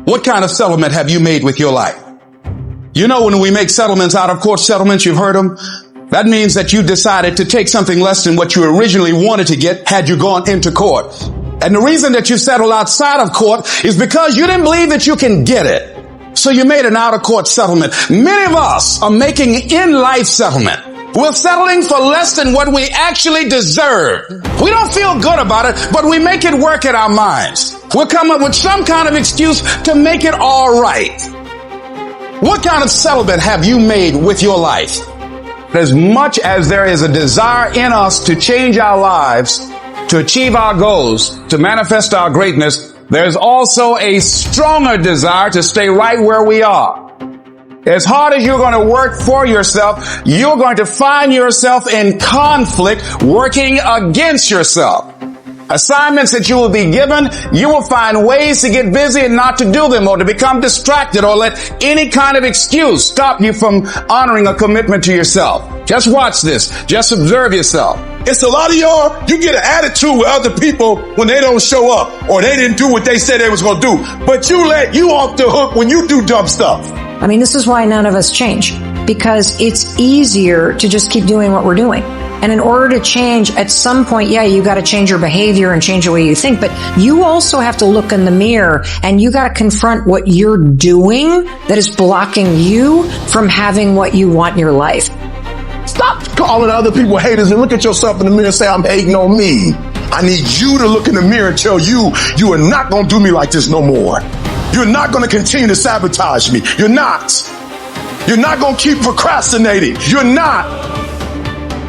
What kind of settlement have you made with your life? You know, when we make settlements, out of court settlements, you've heard them. That means that you decided to take something less than what you originally wanted to get had you gone into court. And the reason that you settled outside of court is because you didn't believe that you can get it. So you made an out-of-court settlement. Many of us are making in-life settlement. We're settling for less than what we actually deserve. We don't feel good about it, but we make it work in our minds. We'll come up with some kind of excuse to make it all right. What kind of settlement have you made with your life? As much as there is a desire in us to change our lives, to achieve our goals, to manifest our greatness, there's also a stronger desire to stay right where we are. As hard as you're going to work for yourself, you're going to find yourself in conflict working against yourself. Assignments that you will be given, you will find ways to get busy and not to do them, or to become distracted, or let any kind of excuse stop you from honoring a commitment to yourself. Just watch this. Just observe yourself. It's a lot of y'all, you get an attitude with other people when they don't show up or they didn't do what they said they was going to do. But you let you off the hook when you do dumb stuff. I mean, this is why none of us change, because it's easier to just keep doing what we're doing. And in order to change, at some point, yeah, you got to change your behavior and change the way you think, but you also have to look in the mirror and you got to confront what you're doing that is blocking you from having what you want in your life. Stop calling other people haters and look at yourself in the mirror and say, I'm hating on me. I need you to look in the mirror and tell you are not going to do me like this no more. You're not going to continue to sabotage me. You're not. You're not going to keep procrastinating. You're not.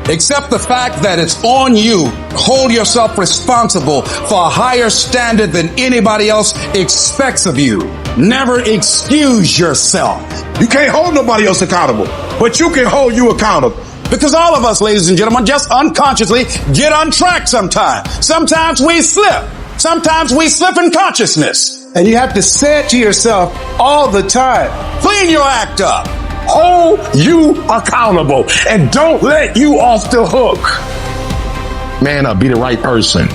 Accept the fact that it's on you. Hold yourself responsible for a higher standard than anybody else expects of you. Never excuse yourself. You can't hold nobody else accountable, but you can hold you accountable. Because all of us, ladies and gentlemen, just unconsciously get on track sometimes. Sometimes we slip. Sometimes we slip in consciousness. And you have to say it to yourself all the time. Clean your act up. Hold you accountable and don't let you off the hook. Man up, be the right person.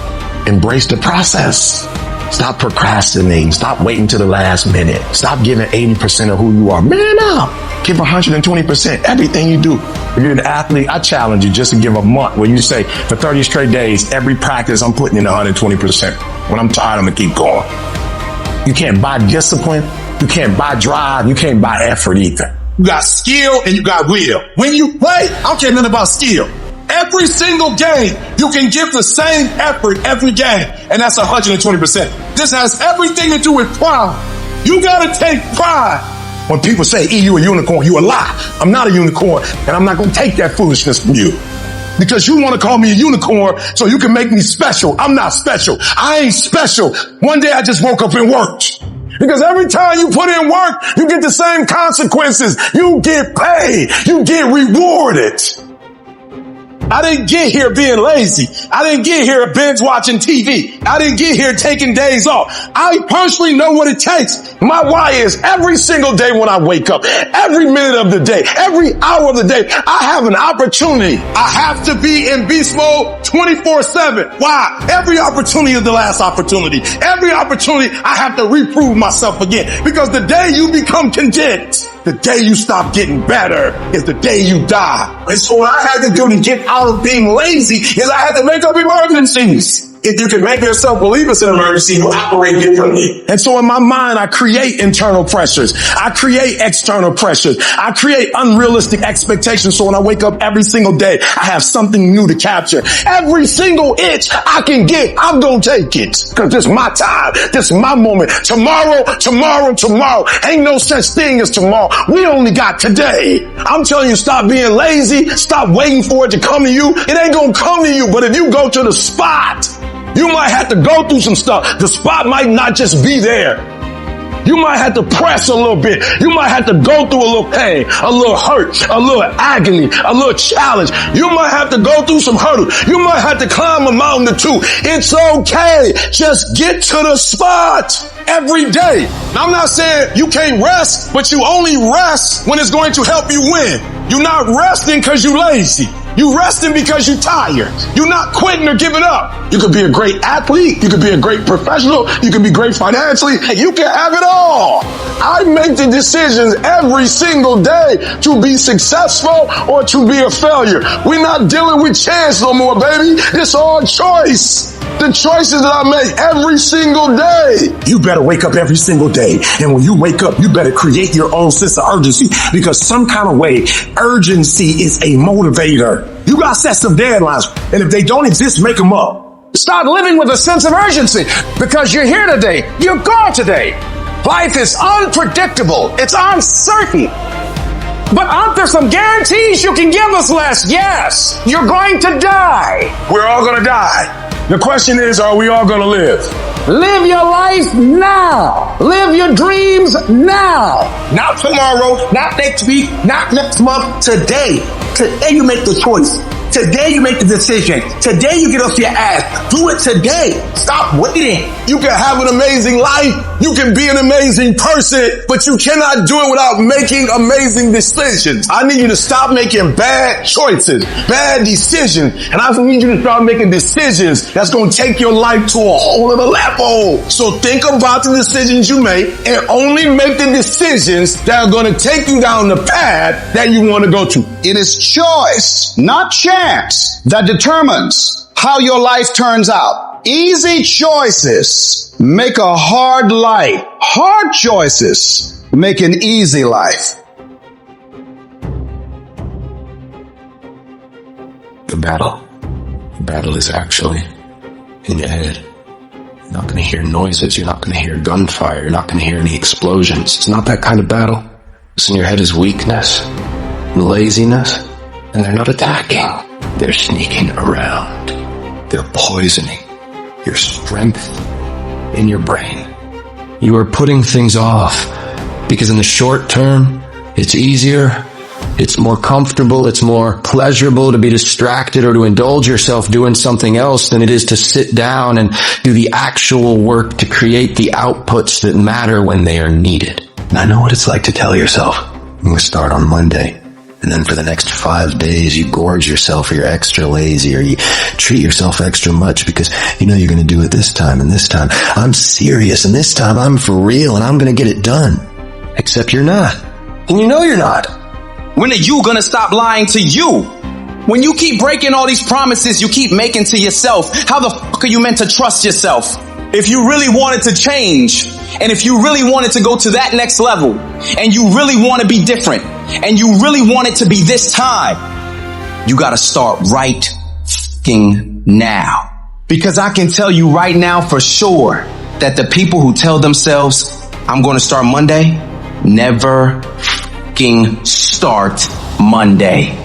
Embrace the process. Stop procrastinating. Stop waiting to the last minute. Stop giving 80% of who you are. Man up. Give 120% everything you do. If you're an athlete, I challenge you just to give a month where you say for 30 straight days, every practice I'm putting in 120%. When I'm tired, I'm going to keep going. You can't buy discipline. You can't buy drive. You can't buy effort either. You got skill and you got will. When you play, I don't care nothing about skill. Every single game, you can give the same effort every game, and that's 120%. This has everything to do with pride. You gotta take pride. When people say, E, you a unicorn, you a lie. I'm not a unicorn, and I'm not gonna take that foolishness from you. Because you want to call me a unicorn so you can make me special. I'm not special. I ain't special. One day I just woke up and worked. Because every time you put in work, you get the same consequences. You get paid. You get rewarded. I didn't get here being lazy. I didn't get here binge watching TV. I didn't get here taking days off. I personally know what it takes. My why is every single day when I wake up, every minute of the day, every hour of the day, I have an opportunity. I have to be in beast mode 24/7. Why? Every opportunity is the last opportunity. Every opportunity I have to reprove myself again. Because the day you become content, the day you stop getting better is the day you die. And so what I had to do to get out of being lazy is I had to make up emergencies. If you can make yourself believe it's an emergency, you operate differently. And so in my mind, I create internal pressures. I create external pressures. I create unrealistic expectations. So when I wake up every single day, I have something new to capture. Every single inch I can get, I'm going to take it. Because this is my time. This is my moment. Tomorrow. Ain't no such thing as tomorrow. We only got today. I'm telling you, stop being lazy. Stop waiting for it to come to you. It ain't going to come to you. But if you go to the spot, you might have to go through some stuff. The spot might not just be there. You might have to press a little bit. You might have to go through a little pain, a little hurt, a little agony, a little challenge. You might have to go through some hurdles. You might have to climb a mountain or two. It's okay. Just get to the spot every day. Now, I'm not saying you can't rest, but you only rest when it's going to help you win. You're not resting because you're lazy. You resting because you're tired. You're not quitting or giving up. You could be a great athlete. You could be a great professional. You could be great financially. You can have it all. I make the decisions every single day to be successful or to be a failure. We're not dealing with chance no more, baby. It's all choice. The choices that I make every single day. You better wake up every single day. And when you wake up, you better create your own sense of urgency, because some kind of way, urgency is a motivator. You got to set some deadlines. And if they don't exist, make them up. Start living with a sense of urgency, because you're here today. You're gone today. Life is unpredictable. It's uncertain. But aren't there some guarantees you can give us, Les? Yes. You're going to die. We're all going to die. The question is, are we all going to live? Live your life now. Live your dreams now. Not tomorrow, not next week, not next month. Today. Today you make the choice. Today you make the decision. Today you get off your ass. Do it today. Stop waiting. You can have an amazing life. You can be an amazing person, but you cannot do it without making amazing decisions. I need you to stop making bad choices, bad decisions. And I need you to start making decisions that's going to take your life to a whole other level. So think about the decisions you make and only make the decisions that are going to take you down the path that you want to go to. It is choice, not chance, that determines how your life turns out. Easy choices make a hard life. Hard choices make an easy life. The battle is actually in your head. You're not going to hear noises. You're not going to hear gunfire. You're not going to hear any explosions. It's not that kind of battle. What's in your head is weakness and laziness, and they're not attacking. They're sneaking around. They're poisoning your strength in your brain. You are putting things off because in the short term, it's easier, it's more comfortable, it's more pleasurable to be distracted or to indulge yourself doing something else than it is to sit down and do the actual work to create the outputs that matter when they are needed. And I know what it's like to tell yourself, I'm going to start on Monday. And then for the next 5 days, you gorge yourself, or you're extra lazy, or you treat yourself extra much because you know you're going to do it this time and this time. I'm serious, and this time I'm for real, and I'm going to get it done. Except you're not. And you know you're not. When are you going to stop lying to you? When you keep breaking all these promises you keep making to yourself, how the fuck are you meant to trust yourself? If you really wanted to change, and if you really wanted to go to that next level, and you really want to be different, and you really want it to be this time, you got to start right fucking now. Because I can tell you right now for sure that the people who tell themselves, I'm going to start Monday, never fucking start Monday.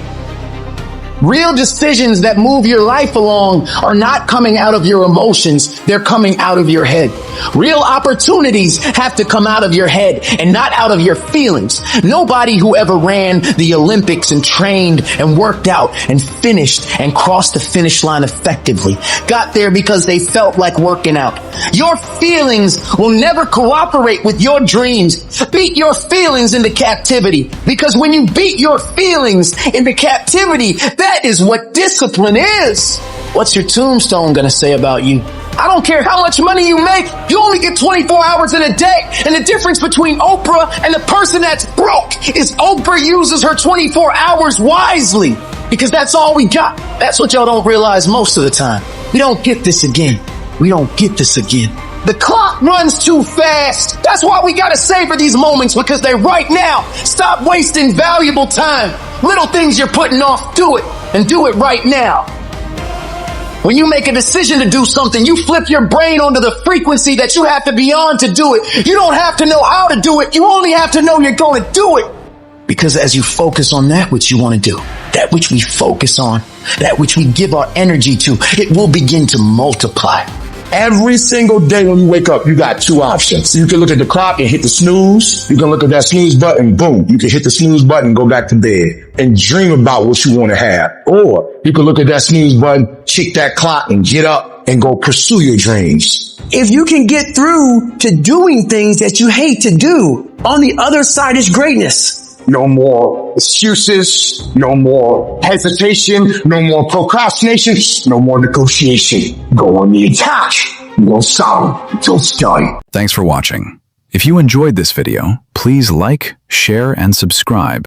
Real decisions that move your life along are not coming out of your emotions. They're coming out of your head. Real opportunities have to come out of your head and not out of your feelings. Nobody who ever ran the Olympics and trained and worked out and finished and crossed the finish line effectively got there because they felt like working out. Your feelings will never cooperate with your dreams. Beat your feelings into captivity, because when you beat your feelings into captivity, that is what discipline is. What's your tombstone gonna say about you? I don't care how much money you make, you only get 24 hours in a day. And the difference between Oprah and the person that's broke is Oprah uses her 24 hours wisely, because that's all we got. That's what y'all don't realize most of the time. We don't get this again. We don't get this again. The clock runs too fast. That's why we gotta savor these moments, because they're right now. Stop wasting valuable time. Little things you're putting off, do it, and do it right now. When you make a decision to do something, you flip your brain onto the frequency that you have to be on to do it. You don't have to know how to do it. You only have to know you're going to do it. Because as you focus on that which you want to do, that which we focus on, that which we give our energy to, it will begin to multiply. Every single day when you wake up, you got two options. You can look at the clock and hit the snooze. You can look at that snooze button, boom. You can hit the snooze button, go back to bed and dream about what you want to have. Or you can look at that snooze button, check that clock and get up and go pursue your dreams. If you can get through to doing things that you hate to do, on the other side is greatness. No more excuses. No more hesitation. No more procrastination. No more negotiation. Go on the attack. No sound until it's done. Thanks for watching. If you enjoyed this video, please like, share, and subscribe.